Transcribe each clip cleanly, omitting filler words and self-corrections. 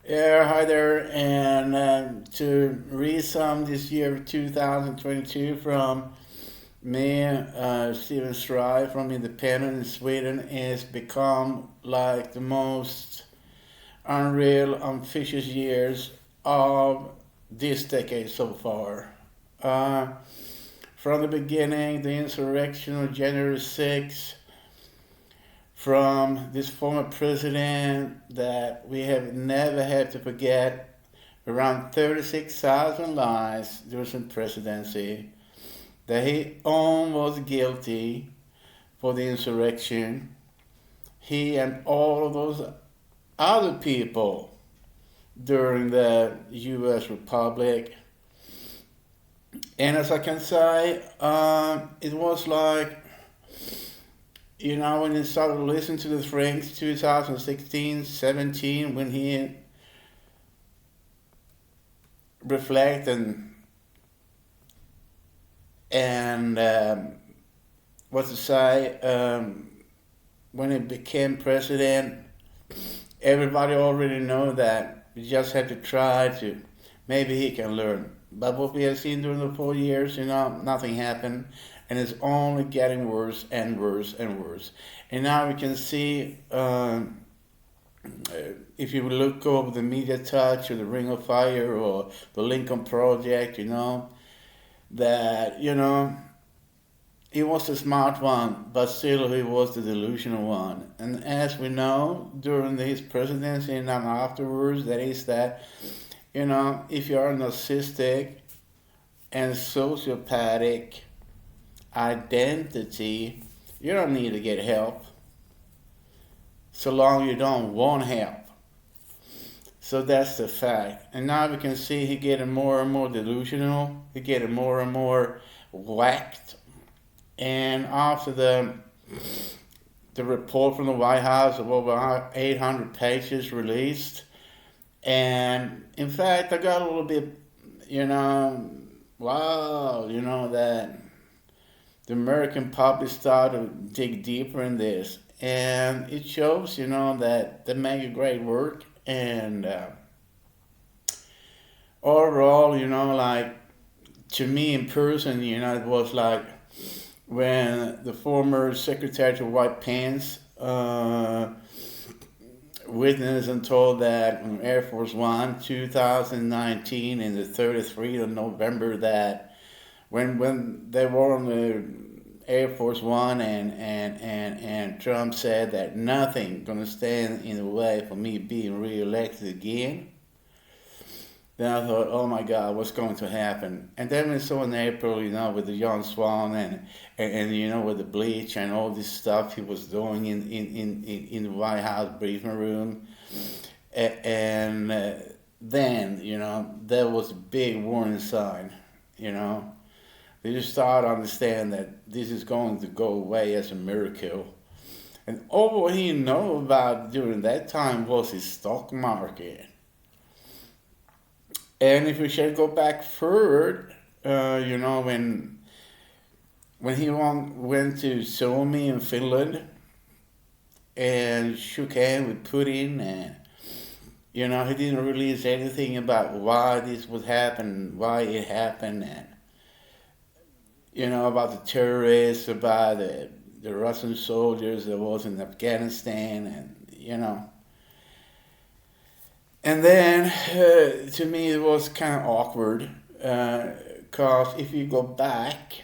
Yeah, hi there, and to read some this year of 2022 from me, Stephen Stry from Independent in Sweden, has become like the most unreal, ambitious years of this decade so far. Uh, from the beginning, the insurrection of January 6th, from this former president that we have never had to forget, around 36,000 lies during his presidency, that he owned was guilty for the insurrection. He and all of those other people during the U.S. Republic. And as I can say, it was like, when you started to listen to the things 2016, 17, when he reflect and what to say, when he became president, everybody already know that we just had to try to, maybe he can learn. But what we have seen during the 4 years, nothing happened, and it's only getting worse and worse and worse. And now we can see, if you look over the Media Touch or the Ring of Fire or the Lincoln Project, that he was the smart one, but still he was the delusional one. And as we know, during his presidency and afterwards, that is that, if you are narcissistic and sociopathic identity, you don't need to get help so long you don't want help. So that's the fact. And now we can see he getting more and more delusional, he getting more and more whacked. And after the report from the White House of over 800 pages released, and in fact, I got a little bit, wow, that the American public started to dig deeper in this. And it shows, that they make a great work. And overall, like, to me in person, it was like when the former Secretary of White Pants witnessed and told that on Air Force One, 2019, in the 33rd of November, that when they were on the Air Force One and Trump said that nothing gonna stand in the way for me being reelected again. Then I thought, oh my God, what's going to happen? And then we saw in April, with the John Swan and with the bleach and all this stuff he was doing in the White House briefing room. And then, there was a big warning sign, They just start to understand that this is going to go away as a miracle. And all he knew about during that time was his stock market. And if we should go back further, when he went to Suomi in Finland and shook hands with Putin, and he didn't release anything about why this would happen, why it happened, and about the terrorists, about the Russian soldiers that was in Afghanistan, and And then, to me, it was kind of awkward, because if you go back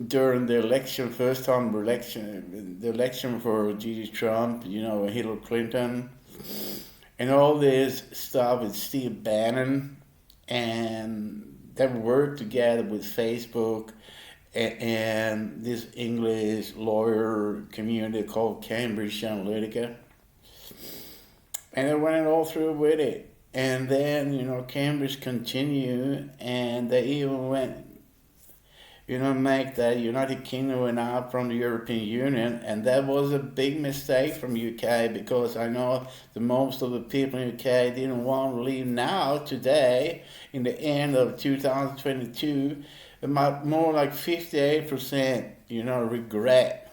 during the election, first time election, the election for G.D. Trump, Hillary Clinton, and all this stuff with Steve Bannon, and they worked together with Facebook and this English lawyer community called Cambridge Analytica. And they went all through with it. And then, Cambridge continued, and they even went, make the United Kingdom went out from the European Union. And that was a big mistake from UK, because I know that most of the people in UK didn't want to leave now, today, in the end of 2022. More like 58%, regret.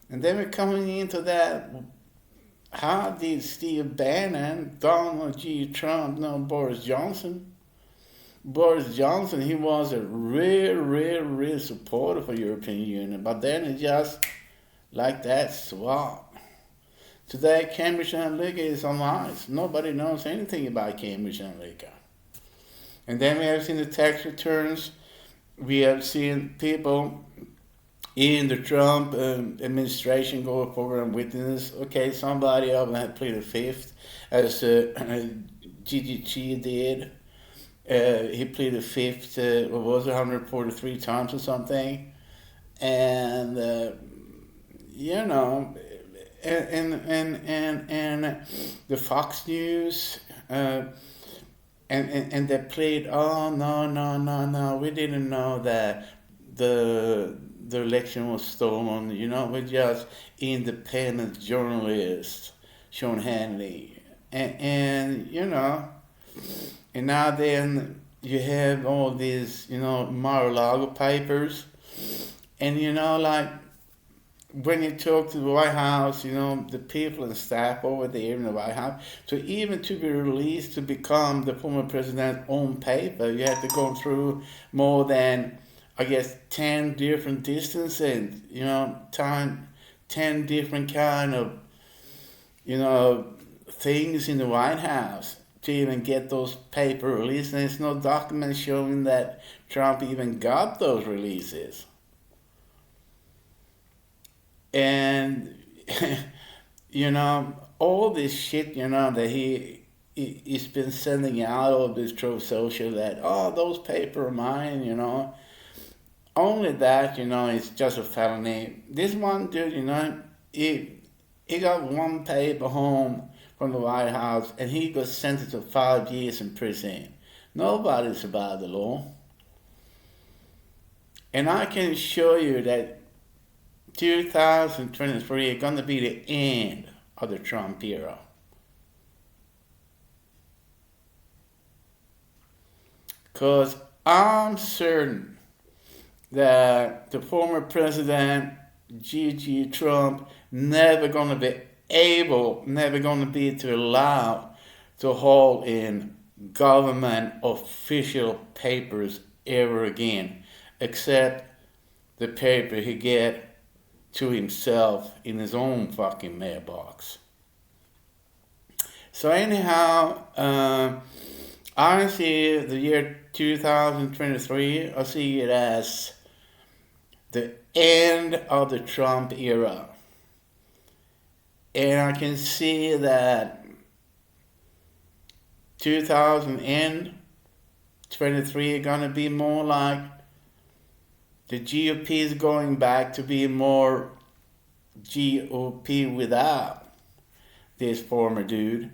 And then we're coming into that how did Steve Bannon, Donald J. Trump know Boris Johnson? Boris Johnson, he was a real supporter for European Union, but then it just like that swap. Today, Cambridge Analytica is on ice. Nobody knows anything about Cambridge Analytica. And then we have seen the tax returns. We have seen people in the Trump administration go forward and witness. Okay, somebody of them had pleaded fifth, as GGG did. He pleaded fifth, what was it, 143 times or something. And, you know, and the Fox News, and they played, oh, no, we didn't know that the election was stolen. You know, we're just independent journalists, Sean Hannity. And you know, and now then you have all these, you know, Mar-a-Lago papers. And you know, like, when you talk to the White House, you know, the people and staff over there in the White House, so even to be released to become the former president's own paper, you have to go through more than, I guess, 10 different distances, you know, 10 different kind of, you know, things in the White House to even get those paper released. And there's no document showing that Trump even got those releases. And, you know, all this shit, you know, that he's been sending out all this through social, that, oh, those paper are mine, you know. Only that, you know, is just a felony. This one dude, you know, he got one paper home from the White House and he got sentenced to 5 years in prison. Nobody's above the law. And I can show you that 2023 is going to be the end of the Trump era. Because I'm certain that the former president, G.G. Trump, never going to be allowed to hold in government official papers ever again, except the paper he get to himself in his own fucking mailbox. So anyhow, I see the year 2023, I see it as the end of the Trump era. And I can see that 2023 is going to be more like the GOP is going back to be more GOP without this former dude.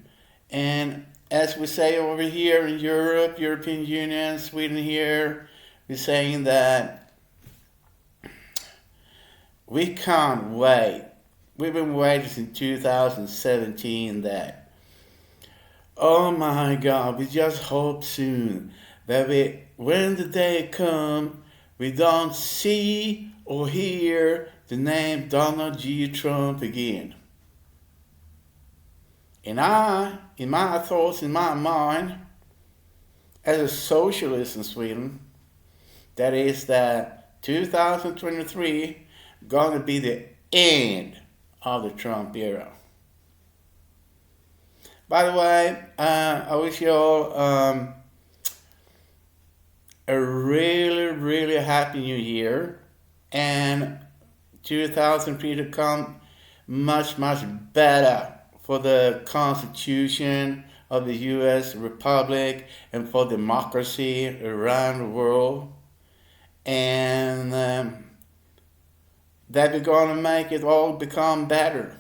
And as we say over here in Europe, European Union, Sweden here, we're saying that we can't wait. We've been waiting since 2017 that, oh my God, we just hope soon that when the day comes, we don't see or hear the name Donald J. Trump again. And in my thoughts, in my mind, as a socialist in Sweden, that is that 2023 going to be the end of the Trump era. By the way, I wish you all a really happy new year, and 2003 to come much better for the Constitution of the U.S. Republic and for democracy around the world, and that we're going to make it all become better,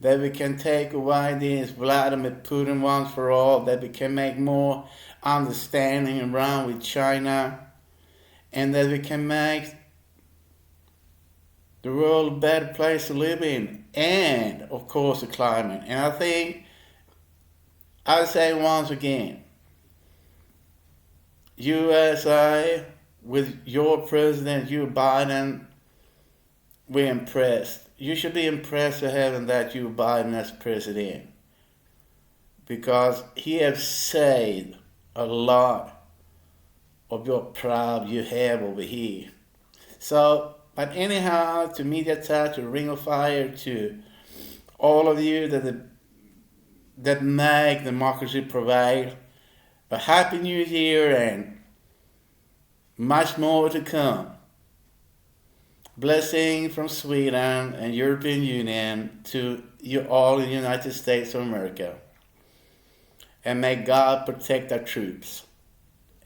that we can take away this Vladimir Putin once for all, that we can make more understanding around with China, and that we can make the world a better place to live in, and of course the climate. And I think, I say once again, USA, with your president, Joe Biden, we're impressed. you should be impressed with having that Joe Biden as president, because he has saved a lot of your problem you have over here. So, but anyhow, to Media Touch, to Ring of Fire, to all of you that make democracy prevail, a happy new year and much more to come. Blessing from Sweden and European Union to you all in the United States of America. And may God protect our troops.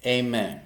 Amen.